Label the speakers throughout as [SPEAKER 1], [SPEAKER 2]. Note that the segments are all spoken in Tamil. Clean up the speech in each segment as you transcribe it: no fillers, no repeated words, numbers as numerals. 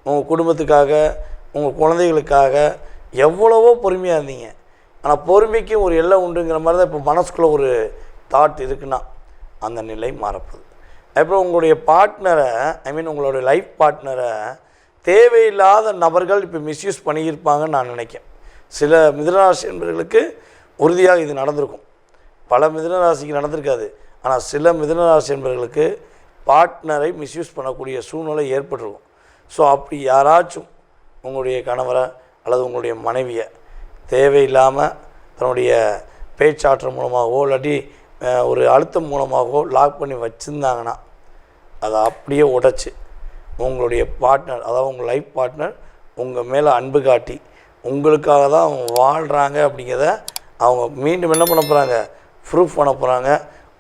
[SPEAKER 1] உங்கள் குடும்பத்துக்காக, உங்கள் குழந்தைகளுக்காக எவ்வளவோ பொறுமையாக இருந்தீங்க. ஆனால் பொறுமைக்கு ஒரு எல்லை உண்டுங்கிற மாதிரி தான் இப்போ மனசுக்குள்ளே ஒரு தாட் இருக்குன்னா அந்த நிலை மாறப்போகுது. அப்புறம் உங்களுடைய பார்ட்னரை, உங்களுடைய லைஃப் பார்ட்னரை தேவையில்லாத நபர்கள் இப்போ மிஸ்யூஸ் பண்ணியிருப்பாங்கன்னு நான் நினைக்கிறேன். சில மிதுனராசி என்பவர்களுக்கு உறுதியாக இது நடந்திருக்கும். பல மிதுனராசிக்கு நடந்திருக்காது. ஆனால் சில மிதுனராசி என்பவர்களுக்கு பார்ட்னரை மிஸ்யூஸ் பண்ணக்கூடிய சூழ்நிலை ஏற்பட்டிருக்கும். ஸோ அப்படி யாராச்சும் உங்களுடைய கணவரை அல்லது உங்களுடைய மனைவியை தேவையில்லாமல் தன்னுடைய பேச்சாற்றல் மூலமாகவோ இல்லாட்டி ஒரு அழுத்தம் மூலமாகவோ லாக் பண்ணி வச்சுருந்தாங்கன்னா அதை அப்படியே உடைச்சி உங்களுடைய பார்ட்னர், அதாவது உங்கள் லைஃப் பார்ட்னர் உங்கள் மேலே அன்பு காட்டி உங்களுக்காக தான் அவங்க வாழ்கிறாங்க அப்படிங்கிறத அவங்க மீண்டும் என்ன பண்ண போகிறாங்க, ப்ரூஃப் பண்ண போகிறாங்க.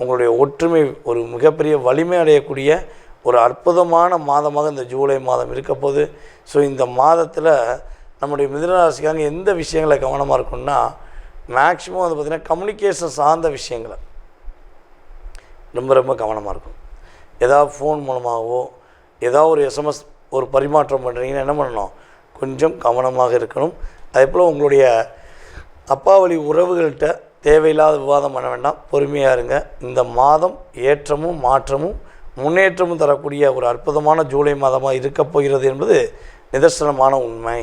[SPEAKER 1] உங்களுடைய ஒற்றுமை ஒரு மிகப்பெரிய வலிமை அடையக்கூடிய ஒரு அற்புதமான மாதமாக இந்த ஜூலை மாதம் இருக்க போகுது. ஸோ இந்த மாதத்தில் நம்முடைய மிதுனராசிக்காரங்க எந்த விஷயங்களை கவனமாக இருக்குன்னா, மேக்ஸிமம் வந்து பார்த்திங்கன்னா கம்யூனிகேஷன் சார்ந்த விஷயங்களை ரொம்ப ரொம்ப கவனமாக இருக்கும். ஏதாவது ஃபோன் மூலமாகவோ ஏதாவது ஒரு எஸ்எம்எஸ் ஒரு பரிமாற்றம் பண்ணுறீங்கன்னா என்ன பண்ணணும், கொஞ்சம் கவனமாக இருக்கணும். அதே போல் உங்களுடைய அப்பா வழி உறவுகள்கிட்ட தேவையில்லாத விவாதம் பண்ண வேண்டாம், பொறுமையாக இருங்க. இந்த மாதம் ஏற்றமும் மாற்றமும் முன்னேற்றமும் தரக்கூடிய ஒரு அற்புதமான ஜூலை மாதமாக இருக்கப் போகிறது என்பது நிதர்சனமான உண்மை.